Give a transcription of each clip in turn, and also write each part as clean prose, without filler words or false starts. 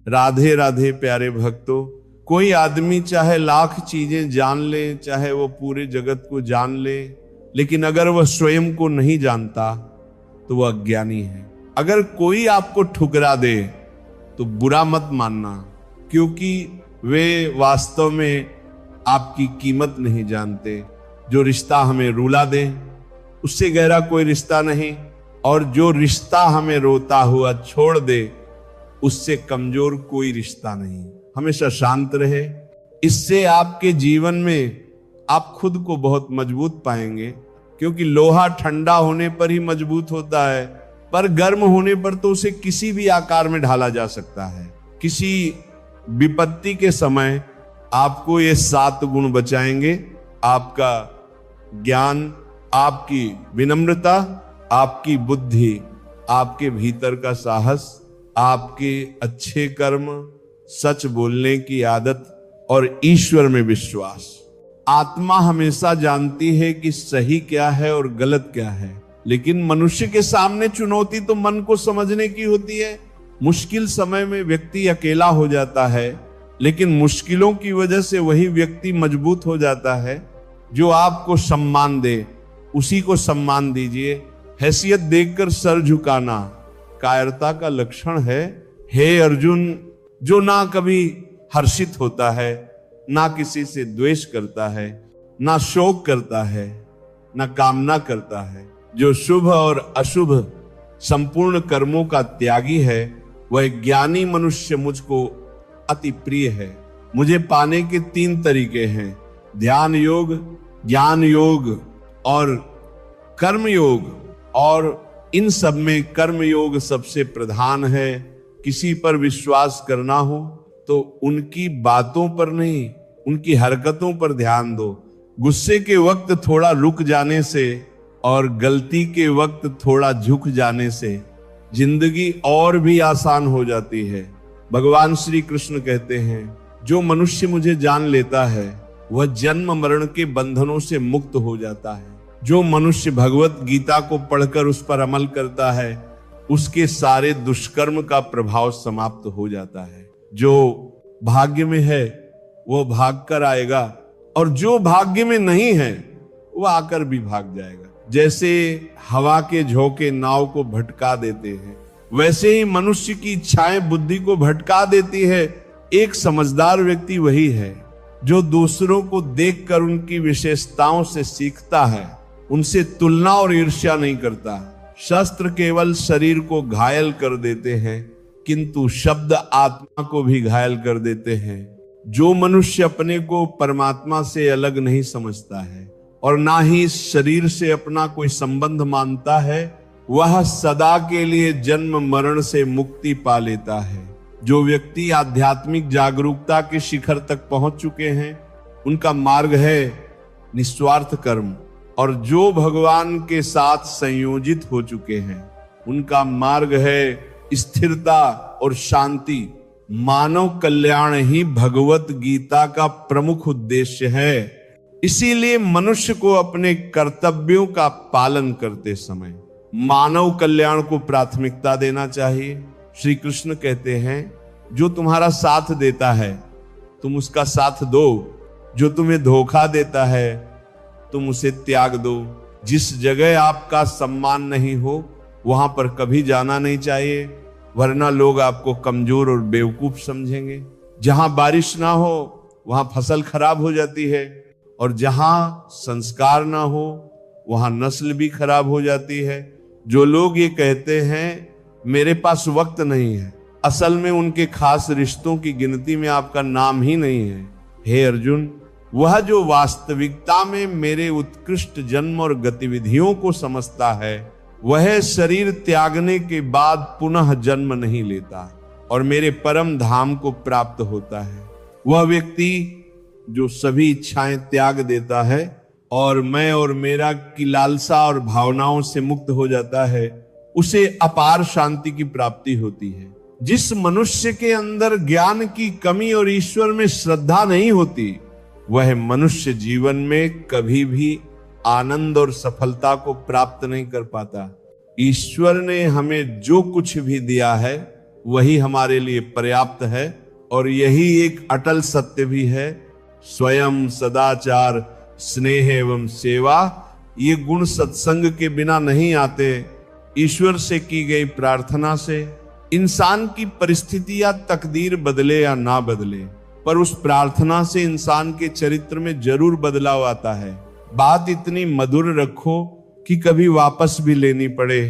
राधे राधे प्यारे भक्तों, कोई आदमी चाहे लाख चीजें जान ले, चाहे वो पूरे जगत को जान ले, लेकिन अगर वह स्वयं को नहीं जानता तो वह अज्ञानी है। अगर कोई आपको ठुकरा दे तो बुरा मत मानना, क्योंकि वे वास्तव में आपकी कीमत नहीं जानते। जो रिश्ता हमें रुला दे उससे गहरा कोई रिश्ता नहीं, और जो रिश्ता हमें रोता हुआ छोड़ दे उससे कमजोर कोई रिश्ता नहीं। हमेशा शांत रहे, इससे आपके जीवन में आप खुद को बहुत मजबूत पाएंगे, क्योंकि लोहा ठंडा होने पर ही मजबूत होता है, पर गर्म होने पर तो उसे किसी भी आकार में ढाला जा सकता है। किसी विपत्ति के समय आपको ये 7 गुण बचाएंगे: आपका ज्ञान, आपकी विनम्रता, आपकी बुद्धि, आपके भीतर का साहस, आपके अच्छे कर्म, सच बोलने की आदत और ईश्वर में विश्वास। आत्मा हमेशा जानती है कि सही क्या है और गलत क्या है, लेकिन मनुष्य के सामने चुनौती तो मन को समझने की होती है। मुश्किल समय में व्यक्ति अकेला हो जाता है, लेकिन मुश्किलों की वजह से वही व्यक्ति मजबूत हो जाता है। जो आपको सम्मान दे उसी को सम्मान दीजिए। हैसियत देखकर सर झुकाना कायरता का लक्षण है। हे अर्जुन, जो ना कभी हर्षित होता है, ना किसी से द्वेष करता है, ना शोक करता है, ना कामना करता है, जो शुभ और अशुभ संपूर्ण कर्मों का त्यागी है, वह ज्ञानी मनुष्य मुझको अति प्रिय है। मुझे पाने के 3 तरीके हैं: ध्यान योग, ज्ञान योग और कर्म योग, और इन सब में कर्म योग सबसे प्रधान है। किसी पर विश्वास करना हो तो उनकी बातों पर नहीं, उनकी हरकतों पर ध्यान दो। गुस्से के वक्त थोड़ा रुक जाने से और गलती के वक्त थोड़ा झुक जाने से जिंदगी और भी आसान हो जाती है। भगवान श्री कृष्ण कहते हैं, जो मनुष्य मुझे जान लेता है वह जन्म मरण के बंधनों से मुक्त हो जाता है। जो मनुष्य भगवत गीता को पढ़कर उस पर अमल करता है, उसके सारे दुष्कर्म का प्रभाव समाप्त हो जाता है। जो भाग्य में है वो भाग कर आएगा, और जो भाग्य में नहीं है वो आकर भी भाग जाएगा। जैसे हवा के झोंके नाव को भटका देते हैं, वैसे ही मनुष्य की इच्छाएं बुद्धि को भटका देती है। एक समझदार व्यक्ति वही है जो दूसरों को देखकर उनकी विशेषताओं से सीखता है, उनसे तुलना और ईर्ष्या नहीं करता। शस्त्र केवल शरीर को घायल कर देते हैं, किंतु शब्द आत्मा को भी घायल कर देते हैं। जो मनुष्य अपने को परमात्मा से अलग नहीं समझता है और ना ही शरीर से अपना कोई संबंध मानता है, वह सदा के लिए जन्म मरण से मुक्ति पा लेता है। जो व्यक्ति आध्यात्मिक जागरूकता के शिखर तक पहुंच चुके हैं, उनका मार्ग है निस्वार्थ कर्म, और जो भगवान के साथ संयोजित हो चुके हैं उनका मार्ग है स्थिरता और शांति। मानव कल्याण ही भगवत गीता का प्रमुख उद्देश्य है। इसीलिए मनुष्य को अपने कर्तव्यों का पालन करते समय मानव कल्याण को प्राथमिकता देना चाहिए। श्री कृष्ण कहते हैं, जो तुम्हारा साथ देता है तुम उसका साथ दो, जो तुम्हें धोखा देता है तुम उसे त्याग दो। जिस जगह आपका सम्मान नहीं हो वहां पर कभी जाना नहीं चाहिए, वरना लोग आपको कमजोर और बेवकूफ समझेंगे। जहां बारिश ना हो वहां फसल खराब हो जाती है, और जहां संस्कार ना हो वहां नस्ल भी खराब हो जाती है। जो लोग ये कहते हैं मेरे पास वक्त नहीं है, असल में उनके खास रिश्तों की गिनती में आपका नाम ही नहीं है। हे अर्जुन, वह जो वास्तविकता में मेरे उत्कृष्ट जन्म और गतिविधियों को समझता है, वह शरीर त्यागने के बाद पुनः जन्म नहीं लेता और मेरे परम धाम को प्राप्त होता है। वह व्यक्ति जो सभी इच्छाएं त्याग देता है और मैं और मेरा की लालसा और भावनाओं से मुक्त हो जाता है, उसे अपार शांति की प्राप्ति होती है। जिस मनुष्य के अंदर ज्ञान की कमी और ईश्वर में श्रद्धा नहीं होती, वह मनुष्य जीवन में कभी भी आनंद और सफलता को प्राप्त नहीं कर पाता। ईश्वर ने हमें जो कुछ भी दिया है वही हमारे लिए पर्याप्त है। और यही एक अटल सत्य भी है। स्वयं, सदाचार, स्नेह एवं सेवा, ये गुण सत्संग के बिना नहीं आते। ईश्वर से की गई प्रार्थना से इंसान की परिस्थिति या तकदीर बदले या ना बदले, पर उस प्रार्थना से इंसान के चरित्र में जरूर बदलाव आता है। बात इतनी मधुर रखो कि कभी वापस भी लेनी पड़े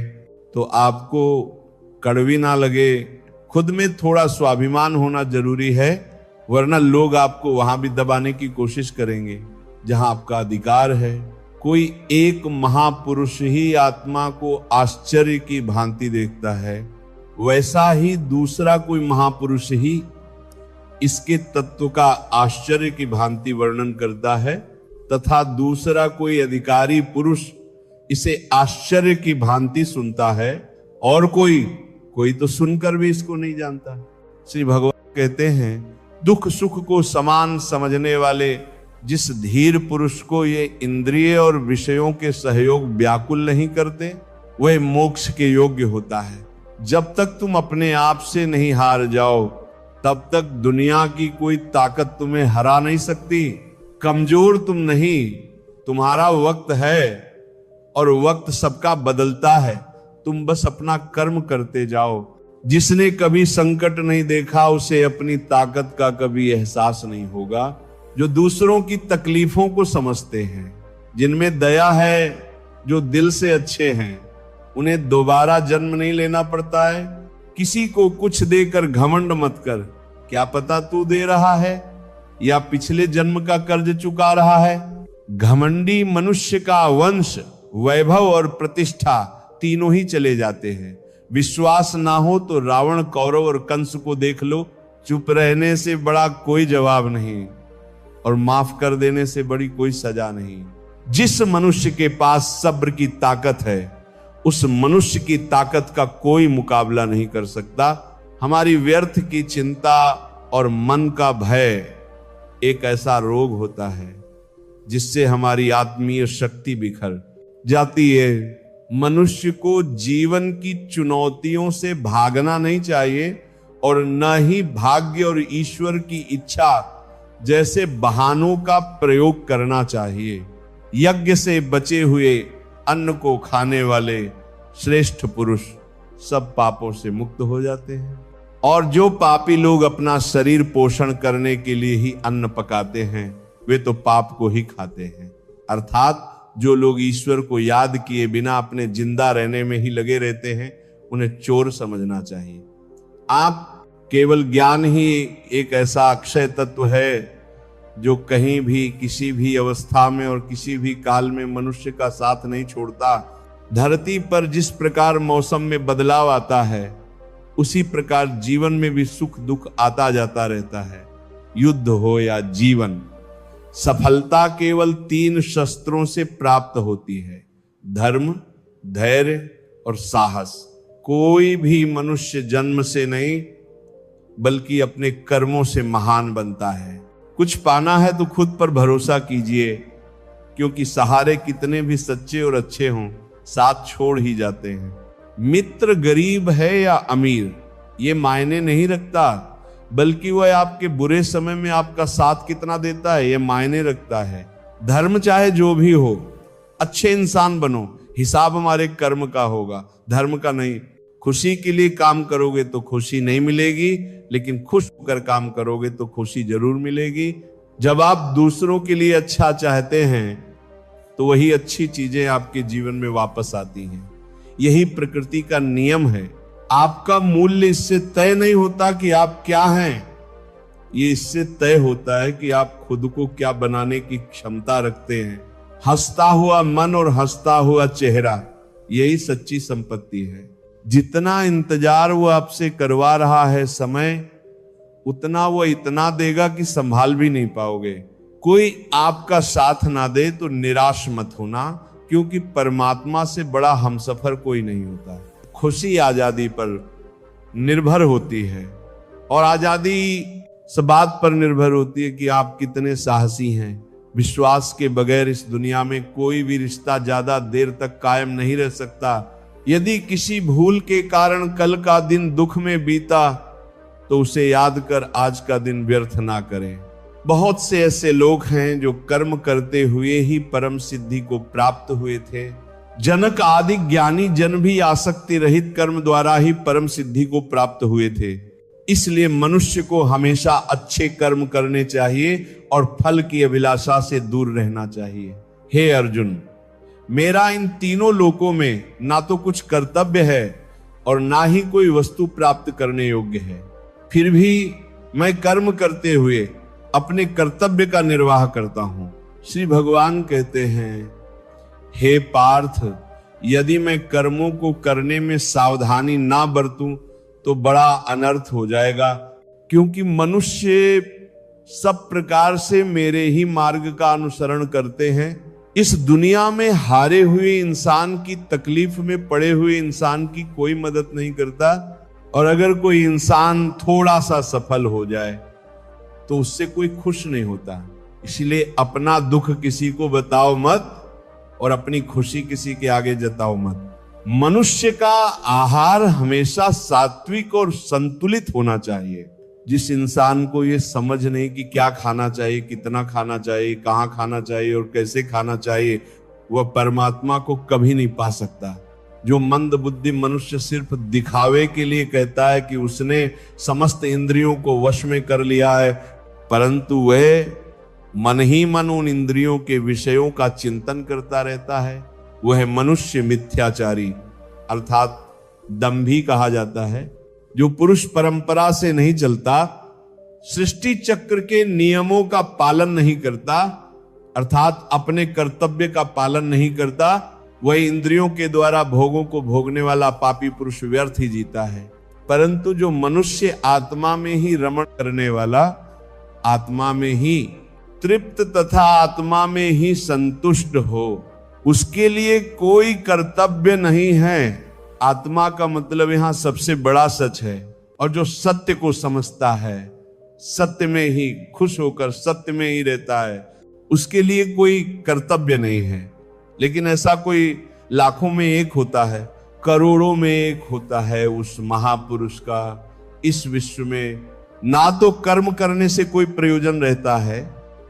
तो आपको कड़वी ना लगे। खुद में थोड़ा स्वाभिमान होना जरूरी है, वरना लोग आपको वहां भी दबाने की कोशिश करेंगे जहां आपका अधिकार है। कोई एक महापुरुष ही आत्मा को आश्चर्य की भांति देखता है, वैसा ही दूसरा कोई महापुरुष ही इसके तत्व का आश्चर्य की भांति वर्णन करता है, तथा दूसरा कोई अधिकारी पुरुष इसे आश्चर्य की भांति सुनता है, और कोई तो सुनकर भी इसको नहीं जानता। श्री भगवान कहते हैं, दुख सुख को समान समझने वाले जिस धीर पुरुष को ये इंद्रिय और विषयों के सहयोग व्याकुल नहीं करते, वह मोक्ष के योग्य होता है। जब तक तुम अपने आप से नहीं हार जाओ, तब तक दुनिया की कोई ताकत तुम्हें हरा नहीं सकती। कमजोर तुम नहीं, तुम्हारा वक्त है और वक्त सबका बदलता है। तुम बस अपना कर्म करते जाओ। जिसने कभी संकट नहीं देखा, उसे अपनी ताकत का कभी एहसास नहीं होगा। जो दूसरों की तकलीफों को समझते हैं, जिनमें दया है, जो दिल से अच्छे हैं, उन्हें दोबारा जन्म नहीं लेना पड़ता है। किसी को कुछ देकर घमंड मत कर, क्या पता तू दे रहा है या पिछले जन्म का कर्ज चुका रहा है। घमंडी मनुष्य का वंश, वैभव और प्रतिष्ठा तीनों ही चले जाते हैं। विश्वास ना हो तो रावण, कौरव और कंस को देख लो। चुप रहने से बड़ा कोई जवाब नहीं और माफ कर देने से बड़ी कोई सजा नहीं। जिस मनुष्य के पास सब्र की ताकत है, उस मनुष्य की ताकत का कोई मुकाबला नहीं कर सकता। हमारी व्यर्थ की चिंता और मन का भय एक ऐसा रोग होता है जिससे हमारी आत्मीय शक्ति बिखर जाती है। मनुष्य को जीवन की चुनौतियों से भागना नहीं चाहिए और न ही भाग्य और ईश्वर की इच्छा जैसे बहानों का प्रयोग करना चाहिए। यज्ञ से बचे हुए अन्न को खाने वाले श्रेष्ठ पुरुष सब पापों से मुक्त हो जाते हैं। और जो पापी लोग अपना शरीर पोषण करने के लिए ही अन्न पकाते हैं, वे तो पाप को ही खाते हैं। अर्थात जो लोग ईश्वर को याद किए बिना अपने जिंदा रहने में ही लगे रहते हैं, उन्हें चोर समझना चाहिए। आप केवल ज्ञान ही एक ऐसा अक्षय तत्व है जो कहीं भी, किसी भी अवस्था में और किसी भी काल में मनुष्य का साथ नहीं छोड़ता। धरती पर जिस प्रकार मौसम में बदलाव आता है, उसी प्रकार जीवन में भी सुख दुख आता जाता रहता है। युद्ध हो या जीवन, सफलता केवल 3 शस्त्रों से प्राप्त होती है: धर्म, धैर्य और साहस। कोई भी मनुष्य जन्म से नहीं बल्कि अपने कर्मों से महान बनता है। कुछ पाना है तो खुद पर भरोसा कीजिए, क्योंकि सहारे कितने भी सच्चे और अच्छे हों, साथ छोड़ ही जाते हैं। मित्र गरीब है या अमीर, ये मायने नहीं रखता, बल्कि वह आपके बुरे समय में आपका साथ कितना देता है, यह मायने रखता है। धर्म चाहे जो भी हो, अच्छे इंसान बनो, हिसाब हमारे कर्म का होगा, धर्म का नहीं। खुशी के लिए काम करोगे तो खुशी नहीं मिलेगी, लेकिन खुश होकर काम करोगे तो खुशी जरूर मिलेगी। जब आप दूसरों के लिए अच्छा चाहते हैं तो वही अच्छी चीजें आपके जीवन में वापस आती हैं। यही प्रकृति का नियम है। आपका मूल्य इससे तय नहीं होता कि आप क्या हैं, ये इससे तय होता है कि आप खुद को क्या बनाने की क्षमता रखते हैं। हंसता हुआ मन और हंसता हुआ चेहरा, यही सच्ची संपत्ति है। जितना इंतजार वो आपसे करवा रहा है समय, उतना वो इतना देगा कि संभाल भी नहीं पाओगे। कोई आपका साथ ना दे तो निराश मत होना, क्योंकि परमात्मा से बड़ा हमसफर कोई नहीं होता है। खुशी आजादी पर निर्भर होती है, और आजादी इस बात पर निर्भर होती है कि आप कितने साहसी हैं। विश्वास के बगैर इस दुनिया में कोई भी रिश्ता ज्यादा देर तक कायम नहीं रह सकता। यदि किसी भूल के कारण कल का दिन दुख में बीता तो उसे याद कर आज का दिन व्यर्थ ना करें। बहुत से ऐसे लोग हैं जो कर्म करते हुए ही परम सिद्धि को प्राप्त हुए थे। जनक आदि ज्ञानी जन भी आसक्ति रहित कर्म द्वारा ही परम सिद्धि को प्राप्त हुए थे। इसलिए मनुष्य को हमेशा अच्छे कर्म करने चाहिए और फल की अभिलाषा से दूर रहना चाहिए। हे अर्जुन, मेरा इन तीनों लोकों में ना तो कुछ कर्तव्य है और ना ही कोई वस्तु प्राप्त करने योग्य है, फिर भी मैं कर्म करते हुए अपने कर्तव्य का निर्वाह करता हूं। श्री भगवान कहते हैं, हे पार्थ, यदि मैं कर्मों को करने में सावधानी ना बरतूं तो बड़ा अनर्थ हो जाएगा, क्योंकि मनुष्य सब प्रकार से मेरे ही मार्ग का अनुसरण करते हैं। इस दुनिया में हारे हुए इंसान की, तकलीफ में पड़े हुए इंसान की कोई मदद नहीं करता, और अगर कोई इंसान थोड़ा सा सफल हो जाए तो उससे कोई खुश नहीं होता। इसलिए अपना दुख किसी को बताओ मत और अपनी खुशी किसी के आगे जताओ मत। मनुष्य का आहार हमेशा सात्विक और संतुलित होना चाहिए। जिस इंसान को ये समझ नहीं कि क्या खाना चाहिए, कितना खाना चाहिए, कहाँ खाना चाहिए और कैसे खाना चाहिए, वह परमात्मा को कभी नहीं पा सकता। जो मंद बुद्धि मनुष्य सिर्फ दिखावे के लिए कहता है कि उसने समस्त इंद्रियों को वश में कर लिया है, परंतु वह मन ही मन उन इंद्रियों के विषयों का चिंतन करता रहता है, वह मनुष्य मिथ्याचारी अर्थात दंभी कहा जाता है। जो पुरुष परंपरा से नहीं चलता, सृष्टि चक्र के नियमों का पालन नहीं करता, अर्थात अपने कर्तव्य का पालन नहीं करता, वह इंद्रियों के द्वारा भोगों को भोगने वाला पापी पुरुष व्यर्थ ही जीता है। परंतु जो मनुष्य आत्मा में ही रमण करने वाला, आत्मा में ही तृप्त तथा आत्मा में ही संतुष्ट हो, उसके लिए कोई कर्तव्य नहीं है। आत्मा का मतलब यहां सबसे बड़ा सच है, और जो सत्य को समझता है, सत्य में ही खुश होकर सत्य में ही रहता है, उसके लिए कोई कर्तव्य नहीं है। लेकिन ऐसा कोई लाखों में एक होता है, करोड़ों में एक होता है उस महापुरुष का। इस विश्व में ना तो कर्म करने से कोई प्रयोजन रहता है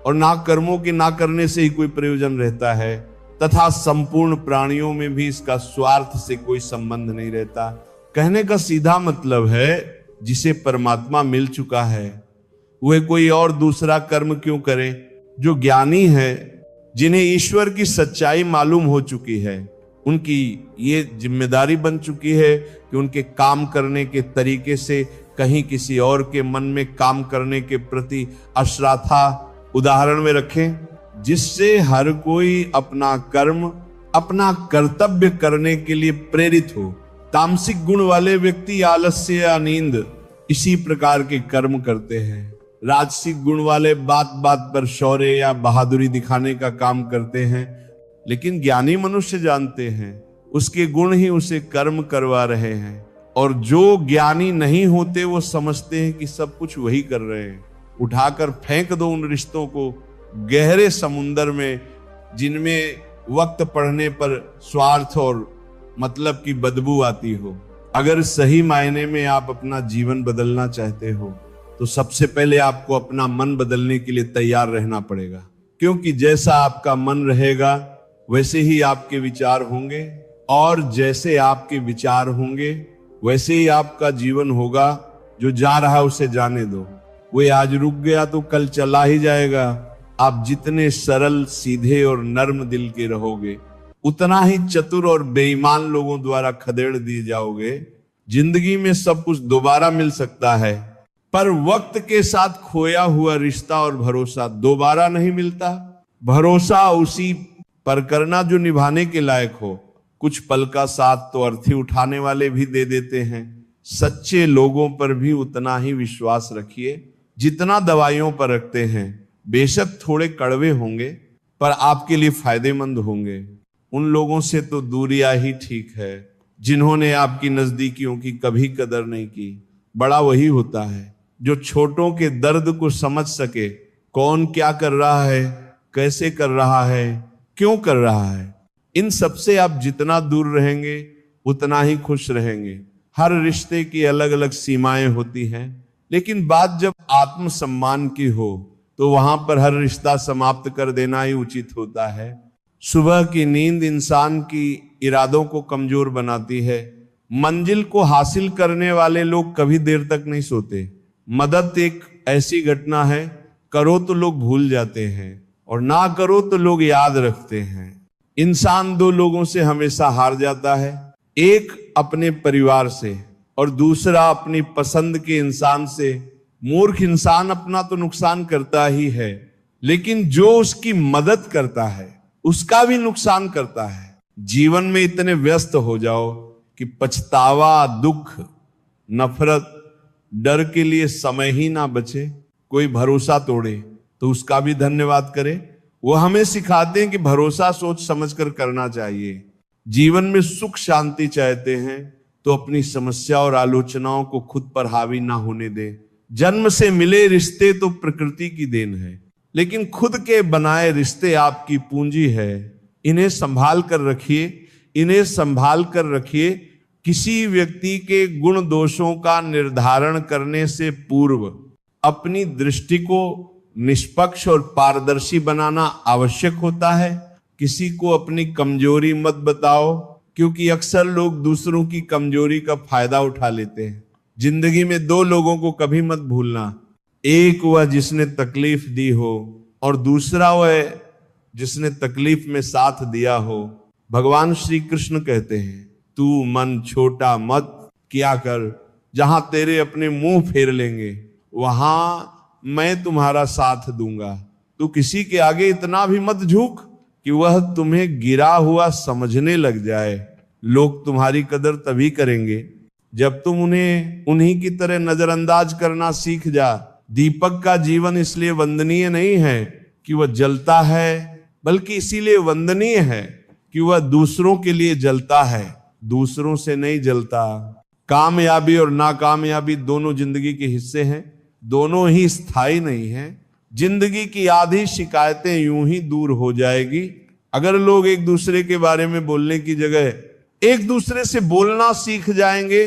और ना कर्मों के ना करने से ही कोई प्रयोजन रहता है, तथा संपूर्ण प्राणियों में भी इसका स्वार्थ से कोई संबंध नहीं रहता। कहने का सीधा मतलब है, जिसे परमात्मा मिल चुका है वह कोई और दूसरा कर्म क्यों करे। जो ज्ञानी है, जिन्हें ईश्वर की सच्चाई मालूम हो चुकी है, उनकी ये जिम्मेदारी बन चुकी है कि उनके काम करने के तरीके से कहीं किसी और के मन में काम करने के प्रति अश्रद्धा उदाहरण में रखें, जिससे हर कोई अपना कर्म, अपना कर्तव्य करने के लिए प्रेरित हो। तामसिक गुण वाले व्यक्ति आलस्य या नींद इसी प्रकार के कर्म करते हैं। राजसिक गुण वाले बात बात पर शौर्य या बहादुरी दिखाने का काम करते हैं। लेकिन ज्ञानी मनुष्य जानते हैं उसके गुण ही उसे कर्म करवा रहे हैं, और जो ज्ञानी नहीं होते वो समझते हैं कि सब कुछ वही कर रहे हैं। उठाकर फेंक दो उन रिश्तों को गहरे समुंदर में, जिनमें वक्त पढ़ने पर स्वार्थ और मतलब की बदबू आती हो। अगर सही मायने में आप अपना जीवन बदलना चाहते हो तो सबसे पहले आपको अपना मन बदलने के लिए तैयार रहना पड़ेगा, क्योंकि जैसा आपका मन रहेगा वैसे ही आपके विचार होंगे, और जैसे आपके विचार होंगे वैसे ही आपका जीवन होगा। जो जा रहा है उसे जाने दो, वो आज रुक गया तो कल चला ही जाएगा। आप जितने सरल, सीधे और नर्म दिल के रहोगे, उतना ही चतुर और बेईमान लोगों द्वारा खदेड़ दिए जाओगे। जिंदगी में सब कुछ दोबारा मिल सकता है, पर वक्त के साथ खोया हुआ रिश्ता और भरोसा दोबारा नहीं मिलता। भरोसा उसी पर करना जो निभाने के लायक हो। कुछ पल का साथ तो अर्थी उठाने वाले भी दे देते हैं। सच्चे लोगों पर भी उतना ही विश्वास रखिए जितना दवाइयों पर रखते हैं। बेशक थोड़े कड़वे होंगे पर आपके लिए फायदेमंद होंगे। उन लोगों से तो दूरियां ही ठीक है जिन्होंने आपकी नजदीकियों की कभी कदर नहीं की। बड़ा वही होता है जो छोटों के दर्द को समझ सके, कौन क्या कर रहा है, कैसे कर रहा है, क्यों कर रहा है। इन सब से आप जितना दूर रहेंगे उतना ही खुश रहेंगे। हर रिश्ते की अलग अलग सीमाएं होती हैं, लेकिन बात जब आत्मसम्मान की हो तो वहां पर हर रिश्ता समाप्त कर देना ही उचित होता है। सुबह की नींद इंसान की इरादों को कमजोर बनाती है। मंजिल को हासिल करने वाले लोग कभी देर तक नहीं सोते। मदद एक ऐसी घटना है, करो तो लोग भूल जाते हैं और ना करो तो लोग याद रखते हैं। इंसान दो लोगों से हमेशा हार जाता है, एक अपने परिवार से और दूसरा अपनी पसंद के इंसान से। मूर्ख इंसान अपना तो नुकसान करता ही है, लेकिन जो उसकी मदद करता है उसका भी नुकसान करता है। जीवन में इतने व्यस्त हो जाओ कि पछतावा, दुख, नफरत, डर के लिए समय ही ना बचे। कोई भरोसा तोड़े तो उसका भी धन्यवाद करे। वो हमें सिखाते हैं कि भरोसा सोच समझकर करना चाहिए। जीवन में सुख शांति चाहते हैं तो अपनी समस्या और आलोचनाओं को खुद पर हावी ना होने दें। जन्म से मिले रिश्ते तो प्रकृति की देन है, लेकिन खुद के बनाए रिश्ते आपकी पूंजी है। इन्हें संभाल कर रखिए, इन्हें संभाल कर रखिए। किसी व्यक्ति के गुण दोषों का निर्धारण करने से पूर्व अपनी दृष्टि को निष्पक्ष और पारदर्शी बनाना आवश्यक होता है। किसी को अपनी कमजोरी मत बताओ, क्योंकि अक्सर लोग दूसरों की कमजोरी का फायदा उठा लेते हैं। जिंदगी में दो लोगों को कभी मत भूलना, एक वह जिसने तकलीफ दी हो और दूसरा वह जिसने तकलीफ में साथ दिया हो। भगवान श्री कृष्ण कहते हैं, तू मन छोटा मत किया कर, जहां तेरे अपने मुंह फेर लेंगे वहां मैं तुम्हारा साथ दूंगा। तू किसी के आगे इतना भी मत झुक कि वह तुम्हें गिरा हुआ समझने लग जाए। लोग तुम्हारी कदर तभी करेंगे जब तुम उन्हें उन्हीं की तरह नजरअंदाज करना सीख जा। दीपक का जीवन इसलिए वंदनीय नहीं है कि वह जलता है, बल्कि इसीलिए वंदनीय है कि वह दूसरों के लिए जलता है, दूसरों से नहीं जलता। कामयाबी और नाकामयाबी दोनों जिंदगी के हिस्से हैं, दोनों ही स्थायी नहीं है। जिंदगी की आधी शिकायतें यूं ही दूर हो जाएगी अगर लोग एक दूसरे के बारे में बोलने की जगह एक दूसरे से बोलना सीख जाएंगे।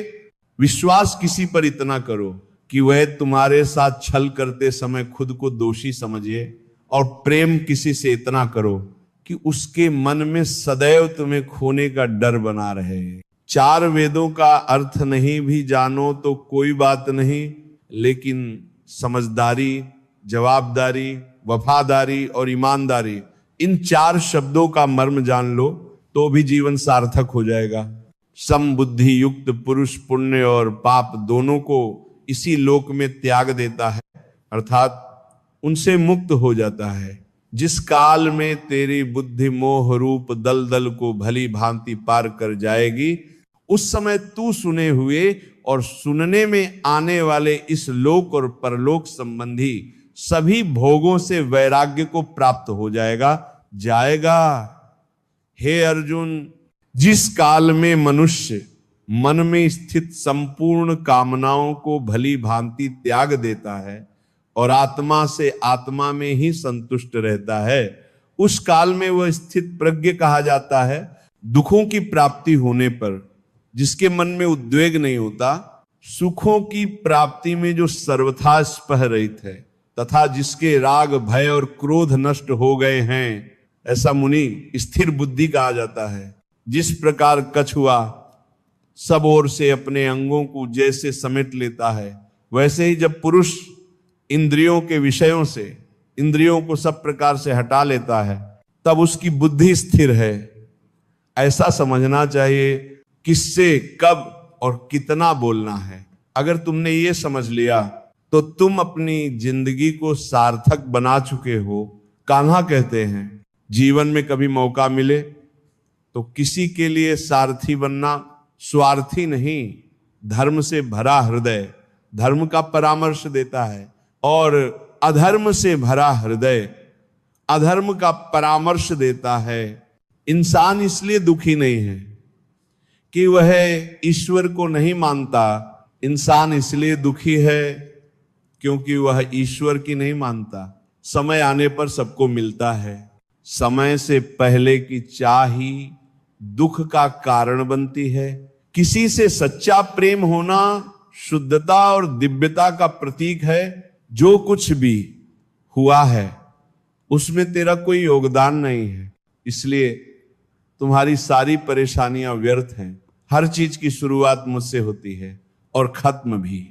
विश्वास किसी पर इतना करो कि वह तुम्हारे साथ छल करते समय खुद को दोषी समझे, और प्रेम किसी से इतना करो कि उसके मन में सदैव तुम्हें खोने का डर बना रहे। चार वेदों का अर्थ नहीं भी जानो तो कोई बात नहीं, लेकिन समझदारी, जवाबदारी, वफादारी और ईमानदारी, इन चार शब्दों का मर्म जान लो तो भी जीवन सार्थक हो जाएगा। समबुद्धि युक्त पुरुष पुण्य और पाप दोनों को इसी लोक में त्याग देता है, अर्थात उनसे मुक्त हो जाता है। जिस काल में तेरी बुद्धि मोह रूप दलदल को भली भांति पार कर जाएगी, उस समय तू सुने हुए और सुनने में आने वाले इस लोक और परलोक संबंधी सभी भोगों से वैराग्य को प्राप्त हो जाएगा। हे अर्जुन, जिस काल में मनुष्य मन में स्थित संपूर्ण कामनाओं को भली भांति त्याग देता है और आत्मा से आत्मा में ही संतुष्ट रहता है, उस काल में वह स्थित प्रज्ञ कहा जाता है। दुखों की प्राप्ति होने पर जिसके मन में उद्वेग नहीं होता, सुखों की प्राप्ति में जो सर्वथा स्पह रहित है, तथा जिसके राग भय और क्रोध नष्ट हो गए हैं, ऐसा मुनि स्थिर बुद्धि कहा जाता है। जिस प्रकार कछुआ सब ओर से अपने अंगों को जैसे समेट लेता है, वैसे ही जब पुरुष इंद्रियों के विषयों से इंद्रियों को सब प्रकार से हटा लेता है, तब उसकी बुद्धि स्थिर है। ऐसा समझना चाहिए किससे कब और कितना बोलना है। अगर तुमने ये समझ लिया तो तुम अपनी जिंदगी को सार्थक बना चुके हो। कान्हा कहते हैं, जीवन में कभी मौका मिले तो किसी के लिए सारथी बनना, स्वार्थी नहीं, धर्म से भरा हृदय धर्म का परामर्श देता है, और अधर्म से भरा हृदय अधर्म का परामर्श देता है। इंसान इसलिए दुखी नहीं है कि वह ईश्वर को नहीं मानता, इंसान इसलिए दुखी है क्योंकि वह ईश्वर की नहीं मानता। समय आने पर सबको मिलता है, समय से पहले की चाह ही दुख का कारण बनती है। किसी से सच्चा प्रेम होना शुद्धता और दिव्यता का प्रतीक है। जो कुछ भी हुआ है उसमें तेरा कोई योगदान नहीं है, इसलिए तुम्हारी सारी परेशानियां व्यर्थ हैं। हर चीज की शुरुआत मुझसे होती है और खत्म भी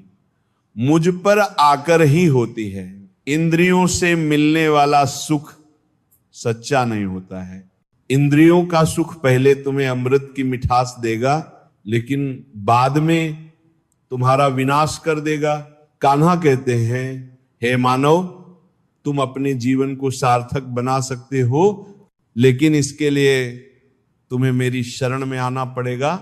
मुझ पर आकर ही होती है। इंद्रियों से मिलने वाला सुख सच्चा नहीं होता है। इंद्रियों का सुख पहले तुम्हें अमृत की मिठास देगा, लेकिन बाद में तुम्हारा विनाश कर देगा। कान्हा कहते हैं, हे मानव, तुम अपने जीवन को सार्थक बना सकते हो, लेकिन इसके लिए तुम्हें मेरी शरण में आना पड़ेगा।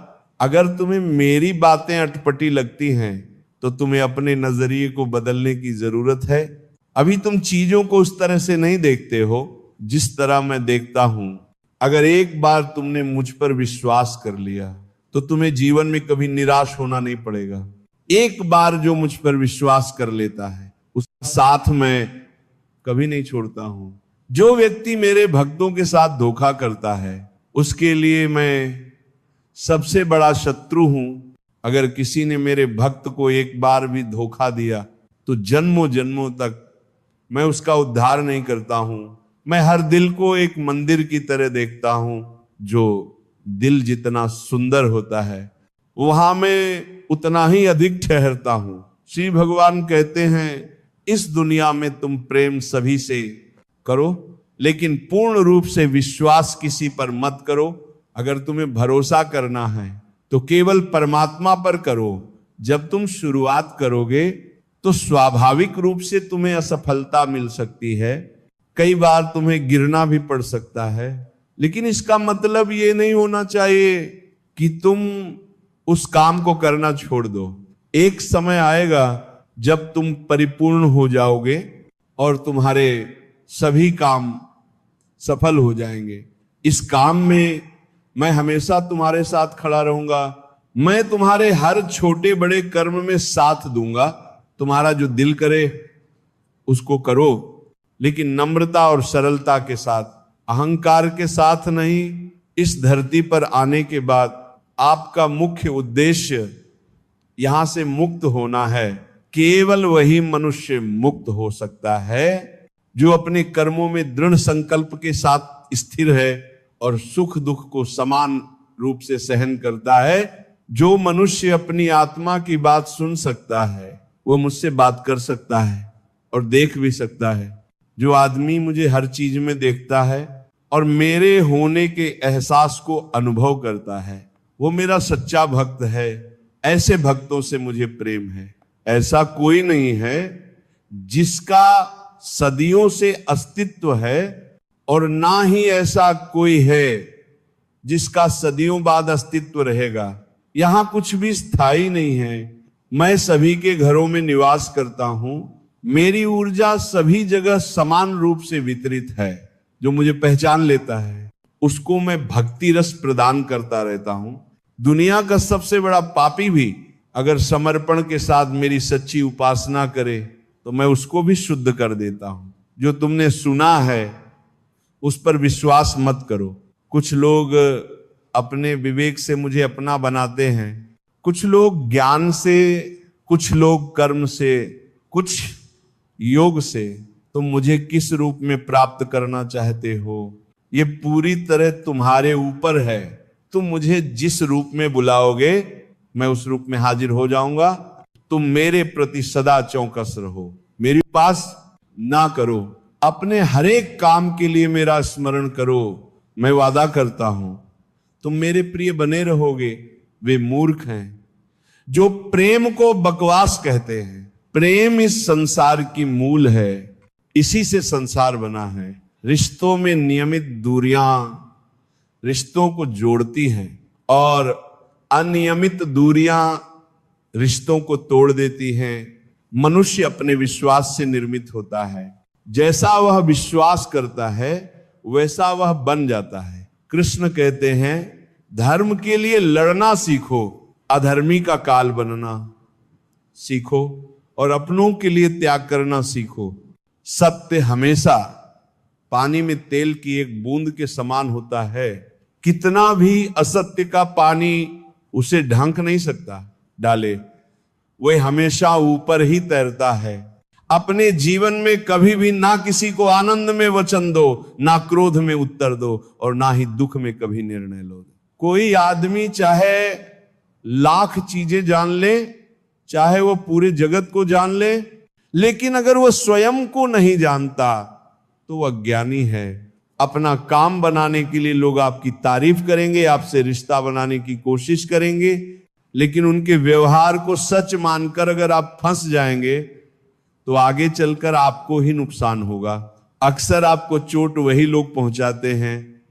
अगर तुम्हें मेरी बातें अटपटी लगती हैं तो तुम्हें अपने नजरिए को बदलने की जरूरत है। अभी तुम चीजों को उस तरह से नहीं देखते हो जिस तरह मैं देखता हूं। अगर एक बार तुमने मुझ पर विश्वास कर लिया तो तुम्हें जीवन में कभी निराश होना नहीं पड़ेगा। एक बार जो मुझ पर विश्वास कर लेता है उसका साथ मैं कभी नहीं छोड़ता हूं। जो व्यक्ति मेरे भक्तों के साथ धोखा करता है उसके लिए मैं सबसे बड़ा शत्रु हूं। अगर किसी ने मेरे भक्त को एक बार भी धोखा दिया तो जन्मों जन्मों तक मैं उसका उद्धार नहीं करता हूं। मैं हर दिल को एक मंदिर की तरह देखता हूं। जो दिल जितना सुंदर होता है वहां मैं उतना ही अधिक ठहरता हूं। श्री भगवान कहते हैं, इस दुनिया में तुम प्रेम सभी से करो, लेकिन पूर्ण रूप से विश्वास किसी पर मत करो। अगर तुम्हें भरोसा करना है तो केवल परमात्मा पर करो। जब तुम शुरुआत करोगे तो स्वाभाविक रूप से तुम्हें असफलता मिल सकती है, कई बार तुम्हें गिरना भी पड़ सकता है, लेकिन इसका मतलब ये नहीं होना चाहिए कि तुम उस काम को करना छोड़ दो। एक समय आएगा जब तुम परिपूर्ण हो जाओगे और तुम्हारे सभी काम सफल हो जाएंगे। इस काम में मैं हमेशा तुम्हारे साथ खड़ा रहूंगा। मैं तुम्हारे हर छोटे बड़े कर्म में साथ दूंगा। तुम्हारा जो दिल करे उसको करो, लेकिन नम्रता और सरलता के साथ, अहंकार के साथ नहीं। इस धरती पर आने के बाद आपका मुख्य उद्देश्य यहां से मुक्त होना है। केवल वही मनुष्य मुक्त हो सकता है जो अपने कर्मों में दृढ़ संकल्प के साथ स्थिर है और सुख दुख को समान रूप से सहन करता है। जो मनुष्य अपनी आत्मा की बात सुन सकता है वो मुझसे बात कर सकता है और देख भी सकता है। जो आदमी मुझे हर चीज में देखता है और मेरे होने के एहसास को अनुभव करता है वो मेरा सच्चा भक्त है। ऐसे भक्तों से मुझे प्रेम है। ऐसा कोई नहीं है जिसका सदियों से अस्तित्व है और ना ही ऐसा कोई है जिसका सदियों बाद अस्तित्व रहेगा। यहां कुछ भी स्थायी नहीं है। मैं सभी के घरों में निवास करता हूं। मेरी ऊर्जा सभी जगह समान रूप से वितरित है। जो मुझे पहचान लेता है उसको मैं भक्ति रस प्रदान करता रहता हूं। दुनिया का सबसे बड़ा पापी भी अगर समर्पण के साथ मेरी सच्ची उपासना करे तो मैं उसको भी शुद्ध कर देता हूं। जो तुमने सुना है उस पर विश्वास मत करो। कुछ लोग अपने विवेक से मुझे अपना बनाते हैं, कुछ लोग ज्ञान से, कुछ लोग कर्म से, कुछ योग से। तुम मुझे किस रूप में प्राप्त करना चाहते हो ये पूरी तरह तुम्हारे ऊपर है। तुम मुझे जिस रूप में बुलाओगे मैं उस रूप में हाजिर हो जाऊंगा। तुम मेरे प्रति सदा चौकस रहो, मेरे पास ना करो, अपने हर एक काम के लिए मेरा स्मरण करो। मैं वादा करता हूं तुम मेरे प्रिय बने रहोगे। वे मूर्ख हैं जो प्रेम को बकवास कहते हैं। प्रेम इस संसार की मूल है, इसी से संसार बना है। रिश्तों में नियमित दूरियां रिश्तों को जोड़ती हैं और अनियमित दूरियां रिश्तों को तोड़ देती हैं। मनुष्य अपने विश्वास से निर्मित होता है। जैसा वह विश्वास करता है वैसा वह बन जाता है। कृष्ण कहते हैं, धर्म के लिए लड़ना सीखो, अधर्मी का काल बनना सीखो और अपनों के लिए त्याग करना सीखो। सत्य हमेशा पानी में तेल की एक बूंद के समान होता है। कितना भी असत्य का पानी उसे ढंक नहीं सकता डाले, वह हमेशा ऊपर ही तैरता है। अपने जीवन में कभी भी ना किसी को आनंद में वचन दो, ना क्रोध में उत्तर दो, और ना ही दुख में कभी निर्णय लो। कोई आदमी चाहे लाख चीजें जान ले, चाहे वो पूरे जगत को जान ले, लेकिन अगर वो स्वयं को नहीं जानता तो वह अज्ञानी है। अपना काम बनाने के लिए लोग आपकी तारीफ करेंगे, आपसे रिश्ता बनाने की कोशिश करेंगे, लेकिन उनके व्यवहार को सच मानकर अगर आप फंस जाएंगे तो आगे चलकर आपको ही नुकसान होगा। अक्सर आपको चोट वही लोग पहुंचाते हैं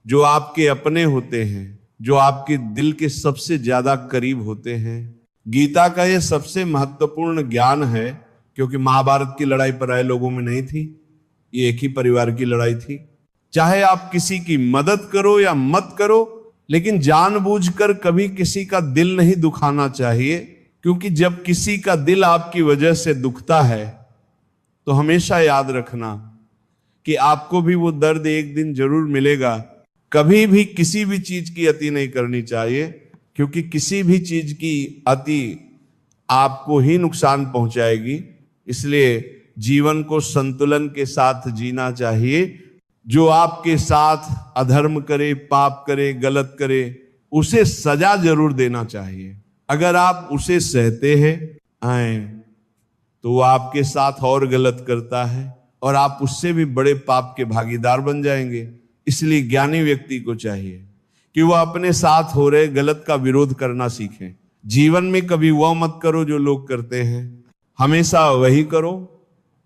जो आपके अपने होते हैं, जो आपके दिल के सबसे ज्यादा करीब होते हैं। गीता का यह सबसे महत्वपूर्ण ज्ञान है, क्योंकि महाभारत की लड़ाई पराये लोगों में नहीं थी, ये एक ही परिवार की लड़ाई थी। चाहे आप किसी की मदद करो या मत करो, लेकिन जानबूझकर कभी किसी का दिल नहीं दुखाना चाहिए, क्योंकि जब किसी का दिल आपकी वजह से दुखता है तो हमेशा याद रखना कि आपको भी वो दर्द एक दिन जरूर मिलेगा। कभी भी किसी भी चीज की अति नहीं करनी चाहिए, क्योंकि किसी भी चीज की अति आपको ही नुकसान पहुंचाएगी। इसलिए जीवन को संतुलन के साथ जीना चाहिए। जो आपके साथ अधर्म करे, पाप करे, गलत करे, उसे सजा जरूर देना चाहिए। अगर आप उसे सहते हैं आए तो वो आपके साथ और गलत करता है और आप उससे भी बड़े पाप के भागीदार बन जाएंगे। इसलिए ज्ञानी व्यक्ति को चाहिए कि वह अपने साथ हो रहे गलत का विरोध करना सीखें। जीवन में कभी वह मत करो जो लोग करते हैं, हमेशा वही करो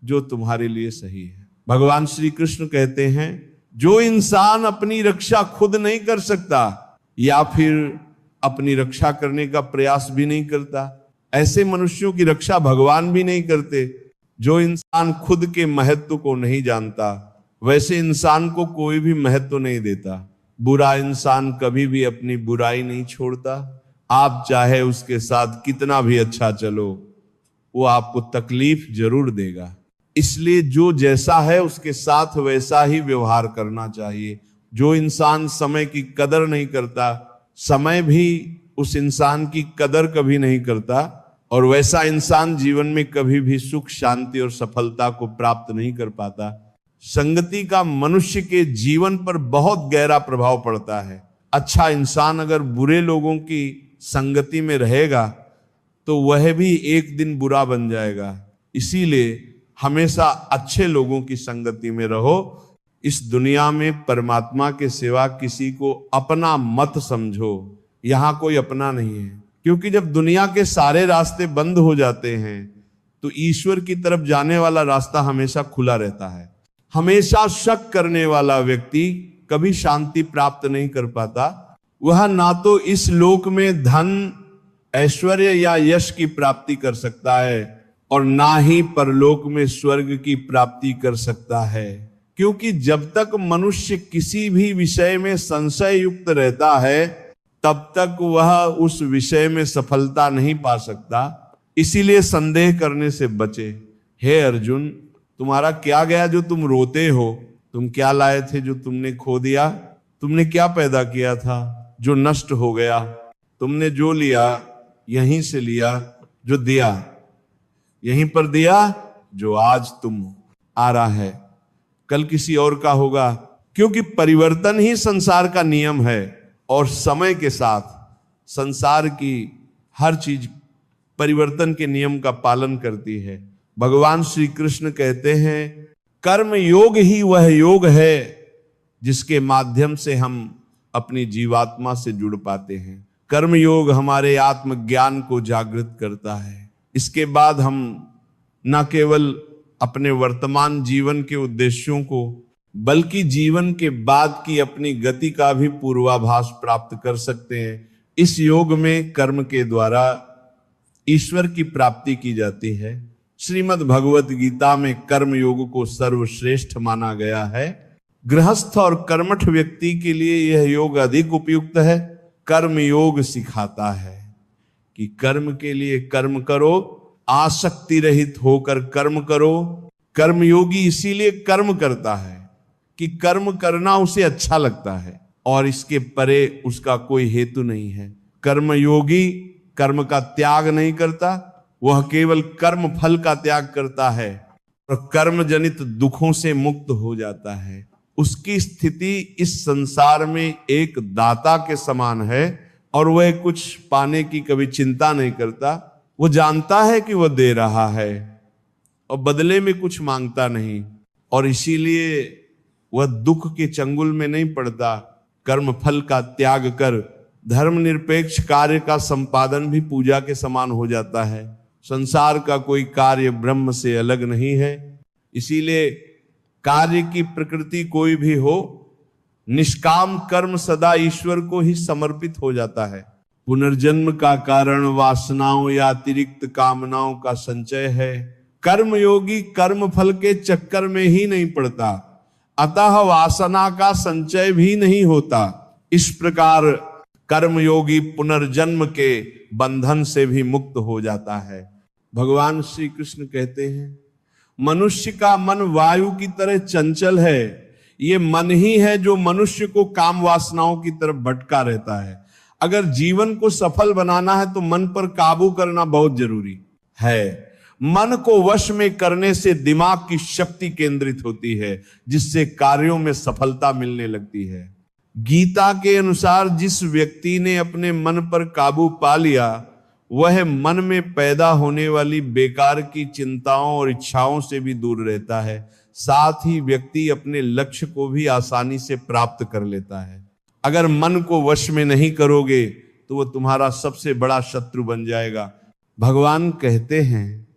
जो तुम्हारे लिए सही है। भगवान श्री कृष्ण कहते हैं, जो इंसान अपनी रक्षा खुद नहीं कर सकता या फिर अपनी रक्षा करने का प्रयास भी नहीं करता, ऐसे मनुष्यों की रक्षा भगवान भी नहीं करते। जो इंसान खुद के महत्व को नहीं जानता, वैसे इंसान को कोई भी महत्व नहीं देता। बुरा इंसान कभी भी अपनी बुराई नहीं छोड़ता। आप चाहे उसके साथ कितना भी अच्छा चलो, वो आपको तकलीफ जरूर देगा। इसलिए जो जैसा है उसके साथ वैसा ही व्यवहार करना चाहिए। जो इंसान समय की कदर नहीं करता, समय भी उस इंसान की कदर कभी नहीं करता, और वैसा इंसान जीवन में कभी भी सुख, शांति और सफलता को प्राप्त नहीं कर पाता। संगति का मनुष्य के जीवन पर बहुत गहरा प्रभाव पड़ता है। अच्छा इंसान अगर बुरे लोगों की संगति में रहेगा तो वह भी एक दिन बुरा बन जाएगा। इसीलिए हमेशा अच्छे लोगों की संगति में रहो। इस दुनिया में परमात्मा के सिवा किसी को अपना मत समझो। यहां कोई अपना नहीं है, क्योंकि जब दुनिया के सारे रास्ते बंद हो जाते हैं तो ईश्वर की तरफ जाने वाला रास्ता हमेशा खुला रहता है। हमेशा शक करने वाला व्यक्ति कभी शांति प्राप्त नहीं कर पाता। वह ना तो इस लोक में धन, ऐश्वर्य या यश की प्राप्ति कर सकता है, और ना ही परलोक में स्वर्ग की प्राप्ति कर सकता है। क्योंकि जब तक मनुष्य किसी भी विषय में संशय युक्त रहता है, तब तक वह उस विषय में सफलता नहीं पा सकता। इसीलिए संदेह करने से बचे। हे अर्जुन, तुम्हारा क्या गया जो तुम रोते हो? तुम क्या लाए थे जो तुमने खो दिया? तुमने क्या पैदा किया था जो नष्ट हो गया? तुमने जो लिया यहीं से लिया, जो दिया यहीं पर दिया, जो आज तुम आ रहा है कल किसी और का होगा। क्योंकि परिवर्तन ही संसार का नियम है, और समय के साथ संसार की हर चीज परिवर्तन के नियम का पालन करती है। भगवान श्री कृष्ण कहते हैं, कर्म योग ही वह योग है जिसके माध्यम से हम अपनी जीवात्मा से जुड़ पाते हैं। कर्म योग हमारे आत्मज्ञान को जागृत करता है। इसके बाद हम न केवल अपने वर्तमान जीवन के उद्देश्यों को, बल्कि जीवन के बाद की अपनी गति का भी पूर्वाभास प्राप्त कर सकते हैं। इस योग में कर्म के द्वारा ईश्वर की प्राप्ति की जाती है। श्रीमद् भगवत गीता में कर्म योग को सर्वश्रेष्ठ माना गया है। गृहस्थ और कर्मठ व्यक्ति के लिए यह योग अधिक उपयुक्त है। कर्म योग सिखाता है कि कर्म के लिए कर्म करो, आसक्ति रहित होकर कर्म करो। कर्मयोगी इसीलिए कर्म करता है कि कर्म करना उसे अच्छा लगता है। और इसके परे उसका कोई हेतु नहीं है। कर्मयोगी कर्म का त्याग नहीं करता, वह केवल कर्म फल का त्याग करता है और कर्म जनित दुखों से मुक्त हो जाता है। उसकी स्थिति इस संसार में एक दाता के समान है और वह कुछ पाने की कभी चिंता नहीं करता। वो जानता है कि वह दे रहा है और बदले में कुछ मांगता नहीं, और इसीलिए वह दुख के चंगुल में नहीं पड़ता। कर्म फल का त्याग कर धर्मनिरपेक्ष कार्य का संपादन भी पूजा के समान हो जाता है। संसार का कोई कार्य ब्रह्म से अलग नहीं है, इसीलिए कार्य की प्रकृति कोई भी हो, निष्काम कर्म सदा ईश्वर को ही समर्पित हो जाता है। पुनर्जन्म का कारण वासनाओं या अतिरिक्त कामनाओं का संचय है। कर्मयोगी कर्म फल के चक्कर में ही नहीं पड़ता, अतः वासना का संचय भी नहीं होता। इस प्रकार कर्मयोगी पुनर्जन्म के बंधन से भी मुक्त हो जाता है। भगवान श्री कृष्ण कहते हैं, मनुष्य का मन वायु की तरह चंचल है। ये मन ही है जो मनुष्य को काम वासनाओं की तरफ भटका रहता है। अगर जीवन को सफल बनाना है तो मन पर काबू करना बहुत जरूरी है। मन को वश में करने से दिमाग की शक्ति केंद्रित होती है, जिससे कार्यों में सफलता मिलने लगती है। गीता के अनुसार जिस व्यक्ति ने अपने मन पर काबू पा लिया, वह मन में पैदा होने वाली बेकार की चिंताओं और इच्छाओं से भी दूर रहता है। साथ ही व्यक्ति अपने लक्ष्य को भी आसानी से प्राप्त कर लेता है। अगर मन को वश में नहीं करोगे तो वह तुम्हारा सबसे बड़ा शत्रु बन जाएगा। भगवान कहते हैं,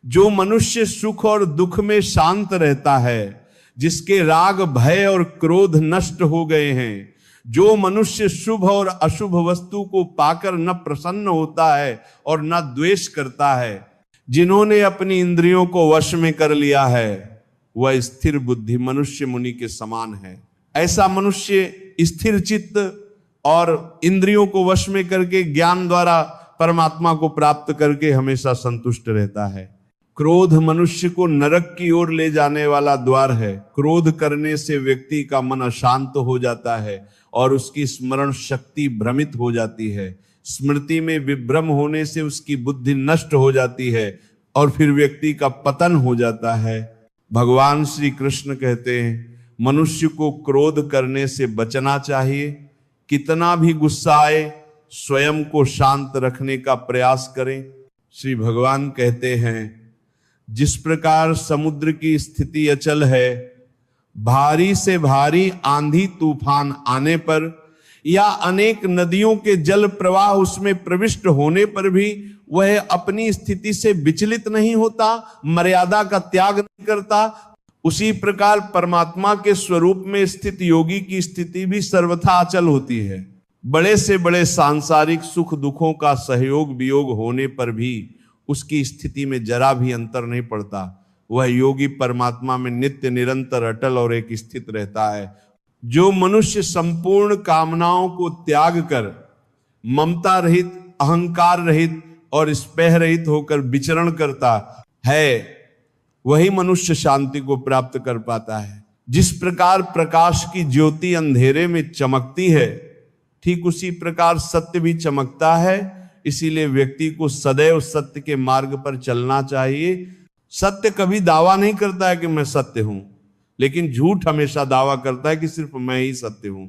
जो मनुष्य सुख और दुख में शांत रहता है, जिसके राग भय और क्रोध नष्ट हो गए हैं, जो मनुष्य शुभ और अशुभ वस्तु को पाकर न प्रसन्न होता है और न द्वेष करता है, जिन्होंने अपनी इंद्रियों को वश में कर लिया है, वह स्थिर बुद्धि मनुष्य मुनि के समान है। ऐसा मनुष्य स्थिर चित्त और इंद्रियों को वश में करके ज्ञान द्वारा परमात्मा को प्राप्त करके हमेशा संतुष्ट रहता है। क्रोध मनुष्य को नरक की ओर ले जाने वाला द्वार है। क्रोध करने से व्यक्ति का मन अशांत हो जाता है और उसकी स्मरण शक्ति भ्रमित हो जाती है। स्मृति में विभ्रम होने से उसकी बुद्धि नष्ट हो जाती है और फिर व्यक्ति का पतन हो जाता है। भगवान श्री कृष्ण कहते हैं, मनुष्य को क्रोध करने से बचना चाहिए। कितना भी गुस्सा आए, स्वयं को शांत रखने का प्रयास करें। श्री भगवान कहते हैं, जिस प्रकार समुद्र की स्थिति अचल है, भारी से भारी आंधी तूफान आने पर या अनेक नदियों के जल प्रवाह उसमें प्रविष्ट होने पर भी वह अपनी स्थिति से विचलित नहीं होता, मर्यादा का त्याग नहीं करता, उसी प्रकार परमात्मा के स्वरूप में स्थित योगी की स्थिति भी सर्वथा अचल होती है। बड़े से बड़े सांसारिक सुख दुखों का सहयोग वियोग होने पर भी उसकी स्थिति में जरा भी अंतर नहीं पड़ता। वह योगी परमात्मा में नित्य निरंतर अटल और एक स्थित रहता है। जो मनुष्य संपूर्ण कामनाओं को त्याग कर ममता रहित, अहंकार रहित और स्पेह रहित होकर विचरण करता है, वही मनुष्य शांति को प्राप्त कर पाता है। जिस प्रकार प्रकाश की ज्योति अंधेरे में चमकती है, ठीक उसी प्रकार सत्य भी चमकता है। इसीलिए व्यक्ति को सदैव सत्य के मार्ग पर चलना चाहिए। सत्य कभी दावा नहीं करता है कि मैं सत्य हूं, लेकिन झूठ हमेशा दावा करता है कि सिर्फ मैं ही सत्य हूं।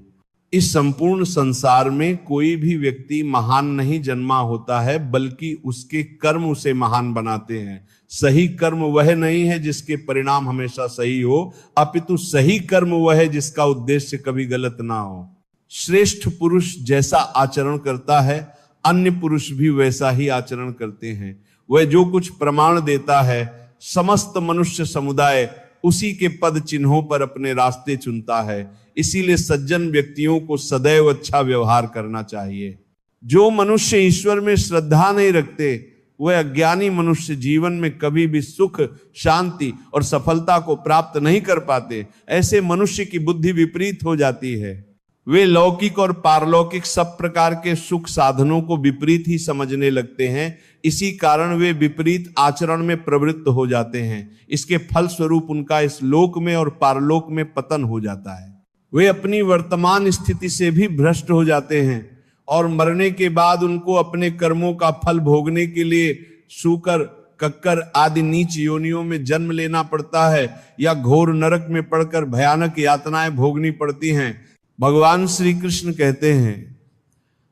इस संपूर्ण संसार में कोई भी व्यक्ति महान नहीं जन्मा होता है, बल्कि उसके कर्म उसे महान बनाते हैं। सही कर्म वह नहीं है जिसके परिणाम हमेशा सही हो, अपितु सही कर्म वह है जिसका उद्देश्य कभी गलत ना हो। श्रेष्ठ पुरुष जैसा आचरण करता है, अन्य पुरुष भी वैसा ही आचरण करते हैं। वह जो कुछ प्रमाण देता है, समस्त मनुष्य समुदाय उसी के पद चिन्हों पर अपने रास्ते चुनता है। इसीलिए सज्जन व्यक्तियों को सदैव अच्छा व्यवहार करना चाहिए। जो मनुष्य ईश्वर में श्रद्धा नहीं रखते, वह अज्ञानी मनुष्य जीवन में कभी भी सुख, शांति और सफलता को प्राप्त नहीं कर पाते। ऐसे मनुष्य की बुद्धि विपरीत हो जाती है। वे लौकिक और पारलौकिक सब प्रकार के सुख साधनों को विपरीत ही समझने लगते हैं। इसी कारण वे विपरीत आचरण में प्रवृत्त हो जाते हैं। इसके फल स्वरूप उनका इस लोक में और पारलोक में पतन हो जाता है। वे अपनी वर्तमान स्थिति से भी भ्रष्ट हो जाते हैं और मरने के बाद उनको अपने कर्मों का फल भोगने के लिए शूकर, कक्कर आदि नीच योनियों में जन्म लेना पड़ता है या घोर नरक में पड़कर भयानक यातनाएं भोगनी पड़ती हैं। भगवान श्री कृष्ण कहते हैं,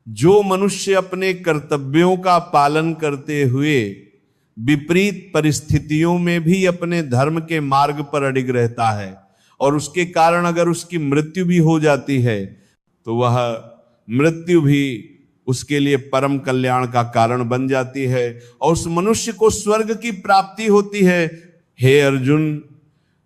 जो मनुष्य अपने कर्तव्यों का पालन करते हुए विपरीत परिस्थितियों में भी अपने धर्म के मार्ग पर अडिग रहता है और उसके कारण अगर उसकी मृत्यु भी हो जाती है तो वह मृत्यु भी उसके लिए परम कल्याण का कारण बन जाती है और उस मनुष्य को स्वर्ग की प्राप्ति होती है। हे अर्जुन,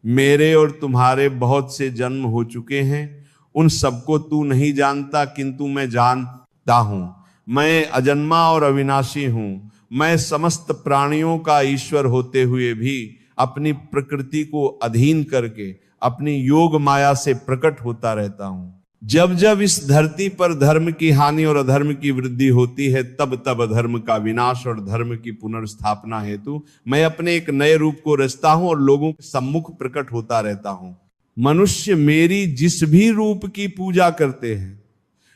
मेरे और तुम्हारे बहुत से जन्म हो चुके हैं, उन सबको तू नहीं जानता किंतु मैं जानता हूं। मैं अजन्मा और अविनाशी हूं। मैं समस्त प्राणियों का ईश्वर होते हुए भी अपनी प्रकृति को अधीन करके अपनी योग माया से प्रकट होता रहता हूं। जब जब इस धरती पर धर्म की हानि और अधर्म की वृद्धि होती है तब तब अधर्म का विनाश और धर्म की पुनर्स्थापना हेतु मैं अपने एक नए रूप को रचता हूं और लोगों के सम्मुख प्रकट होता रहता हूं। मनुष्य मेरी जिस भी रूप की पूजा करते हैं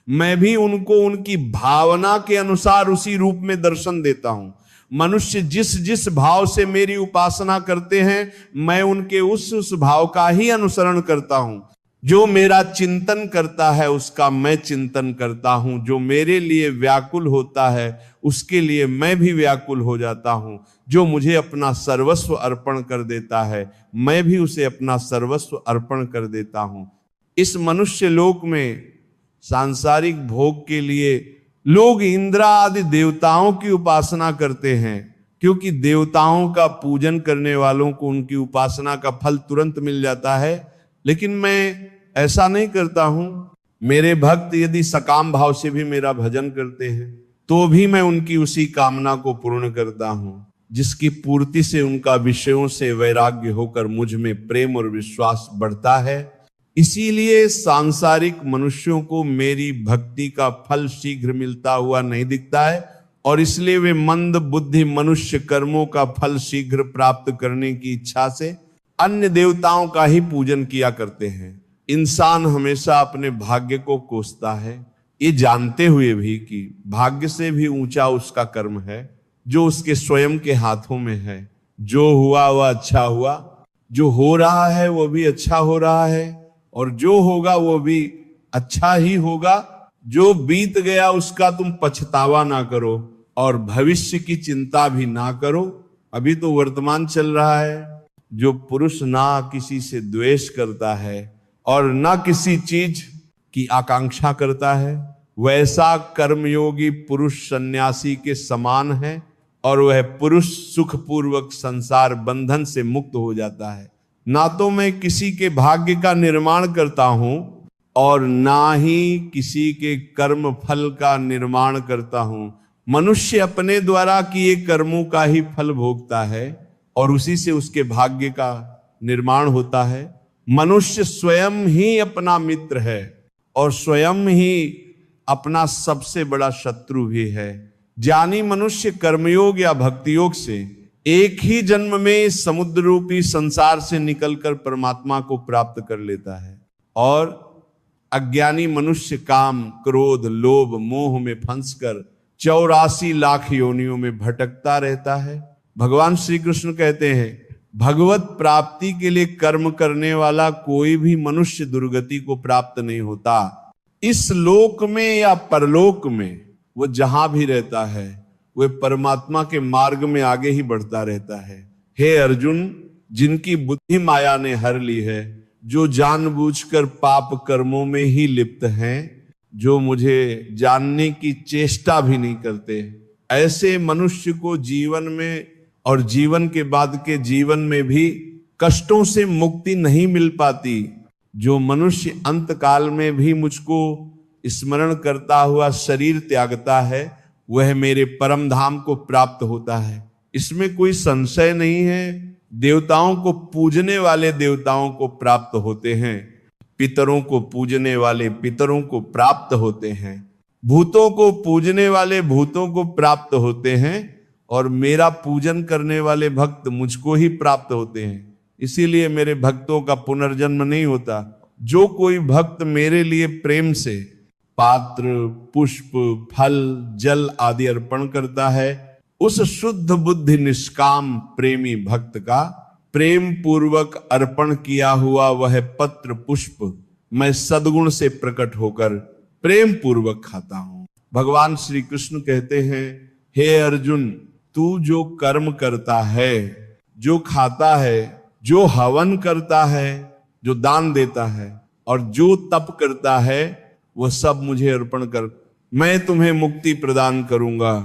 मैं भी उनको उनकी भावना के अनुसार उसी रूप में दर्शन देता हूं। मनुष्य जिस जिस भाव से मेरी उपासना करते हैं मैं उनके उस भाव का ही अनुसरण करता हूं। जो मेरा चिंतन करता है उसका मैं चिंतन करता हूं। जो मेरे लिए व्याकुल होता है उसके लिए मैं भी व्याकुल हो जाता हूं। जो मुझे अपना सर्वस्व अर्पण कर देता है मैं भी उसे अपना सर्वस्व अर्पण कर देता हूं। इस मनुष्य लोक में सांसारिक भोग के लिए लोग इंद्र आदि देवताओं की उपासना करते हैं क्योंकि देवताओं का पूजन करने वालों को उनकी उपासना का फल तुरंत मिल जाता है। लेकिन मैं ऐसा नहीं करता हूं। मेरे भक्त यदि सकाम भाव से भी मेरा भजन करते हैं तो भी मैं उनकी उसी कामना को पूर्ण करता हूं जिसकी पूर्ति से उनका विषयों से वैराग्य होकर मुझ में प्रेम और विश्वास बढ़ता है। इसीलिए सांसारिक मनुष्यों को मेरी भक्ति का फल शीघ्र मिलता हुआ नहीं दिखता है और इसलिए वे मंद बुद्धि मनुष्य कर्मों का फल शीघ्र प्राप्त करने की इच्छा से अन्य देवताओं का ही पूजन किया करते हैं। इंसान हमेशा अपने भाग्य को कोसता है, ये जानते हुए भी कि भाग्य से भी ऊंचा उसका कर्म है जो उसके स्वयं के हाथों में है। जो हुआ वह अच्छा हुआ, जो हो रहा है वो भी अच्छा हो रहा है और जो होगा वो भी अच्छा ही होगा। जो बीत गया उसका तुम पछतावा ना करो और भविष्य की चिंता भी ना करो। अभी तो वर्तमान चल रहा है। जो पुरुष ना किसी से द्वेष करता है और ना किसी चीज की आकांक्षा करता है वैसा कर्मयोगी पुरुष सन्यासी के समान है और वह पुरुष सुखपूर्वक संसार बंधन से मुक्त हो जाता है। ना तो मैं किसी के भाग्य का निर्माण करता हूं और ना ही किसी के कर्म फल का निर्माण करता हूं। मनुष्य अपने द्वारा किए कर्मों का ही फल भोगता है और उसी से उसके भाग्य का निर्माण होता है। मनुष्य स्वयं ही अपना मित्र है और स्वयं ही अपना सबसे बड़ा शत्रु भी है। ज्ञानी मनुष्य कर्मयोग या भक्ति योग से एक ही जन्म में समुद्र रूपी संसार से निकलकर परमात्मा को प्राप्त कर लेता है और अज्ञानी मनुष्य काम, क्रोध, लोभ, मोह में फंसकर 84 लाख योनियों में भटकता रहता है। भगवान श्री कृष्ण कहते हैं, भगवत प्राप्ति के लिए कर्म करने वाला कोई भी मनुष्य दुर्गति को प्राप्त नहीं होता। इस लोक में या परलोक में वो जहां भी रहता है वह परमात्मा के मार्ग में आगे ही बढ़ता रहता है। हे अर्जुन, जिनकी बुद्धि माया ने हर ली है, जो जानबूझकर पाप कर्मों में ही लिप्त हैं, जो मुझे जानने की चेष्टा भी नहीं करते, ऐसे मनुष्य को जीवन में और जीवन के बाद के जीवन में भी कष्टों से मुक्ति नहीं मिल पाती। जो मनुष्य अंत काल में भी मुझको स्मरण करता हुआ शरीर त्यागता है वह मेरे परम धाम को प्राप्त होता है, इसमें कोई संशय नहीं है। देवताओं को पूजने वाले देवताओं को प्राप्त होते हैं, पितरों को पूजने वाले पितरों को प्राप्त होते हैं, भूतों को पूजने वाले भूतों को प्राप्त होते हैं और मेरा पूजन करने वाले भक्त मुझको ही प्राप्त होते हैं। इसीलिए मेरे भक्तों का पुनर्जन्म नहीं होता। जो कोई भक्त मेरे लिए प्रेम से पात्र, पुष्प, फल, जल आदि अर्पण करता है, उस शुद्ध बुद्धि निष्काम प्रेमी भक्त का प्रेम पूर्वक अर्पण किया हुआ वह पत्र पुष्प मैं सद्गुण से प्रकट होकर प्रेम पूर्वक खाता हूं। भगवान श्री कृष्ण कहते हैं, हे अर्जुन, तू जो कर्म करता है, जो खाता है, जो हवन करता है, जो दान देता है और जो तप करता है, वह सब मुझे अर्पण कर, मैं तुम्हें मुक्ति प्रदान करूंगा।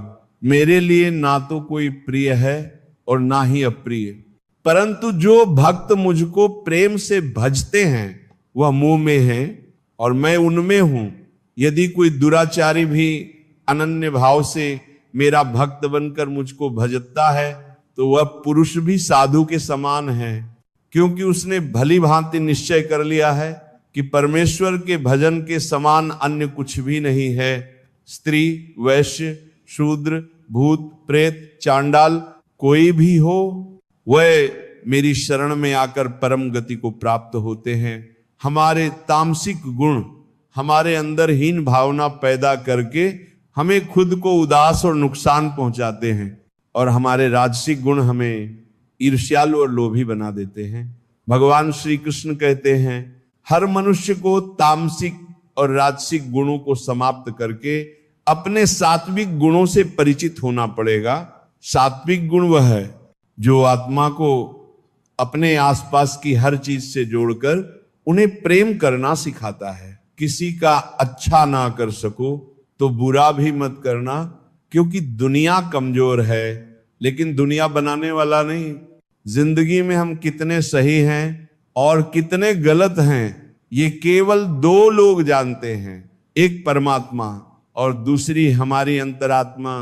मेरे लिए ना तो कोई प्रिय है और ना ही अप्रिय, परंतु जो भक्त मुझको प्रेम से भजते हैं वह मुंह में है और मैं उनमें हूं। यदि कोई दुराचारी भी अनन्य भाव से मेरा भक्त बनकर मुझको भजता है तो वह पुरुष भी साधु के समान है, क्योंकि उसने भली भांति निश्चय कर लिया है कि परमेश्वर के भजन के समान अन्य कुछ भी नहीं है। स्त्री, वैश्य, शूद्र, भूत, प्रेत, चांडाल कोई भी हो, वह मेरी शरण में आकर परम गति को प्राप्त होते हैं। हमारे तामसिक गुण हमारे अंदर हीन भावना पैदा करके हमें खुद को उदास और नुकसान पहुंचाते हैं, और हमारे राजसिक गुण हमें ईर्ष्यालु और लोभी बना देते हैं। भगवान श्री कृष्ण कहते हैं, हर मनुष्य को तामसिक और राजसिक गुणों को समाप्त करके अपने सात्विक गुणों से परिचित होना पड़ेगा। सात्विक गुण वह है जो आत्मा को अपने आसपास की हर चीज से जोड़कर उन्हें प्रेम करना सिखाता है। किसी का अच्छा ना कर सको तो बुरा भी मत करना, क्योंकि दुनिया कमजोर है लेकिन दुनिया बनाने वाला नहीं। जिंदगी में हम कितने सही हैं और कितने गलत हैं ये केवल दो लोग जानते हैं, एक परमात्मा और दूसरी हमारी अंतरात्मा।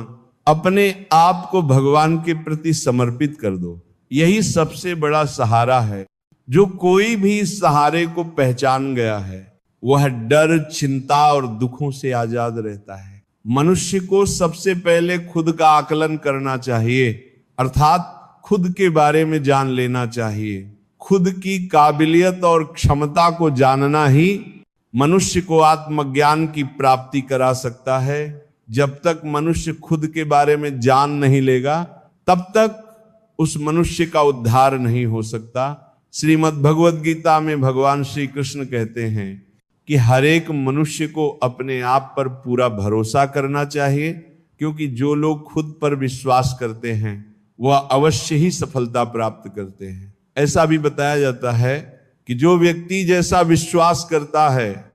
अपने आप को भगवान के प्रति समर्पित कर दो, यही सबसे बड़ा सहारा है। जो कोई भी इस सहारे को पहचान गया है वह डर, चिंता और दुखों से आजाद रहता है। मनुष्य को सबसे पहले खुद का आकलन करना चाहिए, अर्थात खुद के बारे में जान लेना चाहिए। खुद की काबिलियत और क्षमता को जानना ही मनुष्य को आत्मज्ञान की प्राप्ति करा सकता है। जब तक मनुष्य खुद के बारे में जान नहीं लेगा तब तक उस मनुष्य का उद्धार नहीं हो सकता। श्रीमद् भगवद गीता में भगवान श्री कृष्ण कहते हैं कि हर एक मनुष्य को अपने आप पर पूरा भरोसा करना चाहिए, क्योंकि जो लोग खुद पर विश्वास करते हैं वह अवश्य ही सफलता प्राप्त करते हैं। ऐसा भी बताया जाता है कि जो व्यक्ति जैसा विश्वास करता है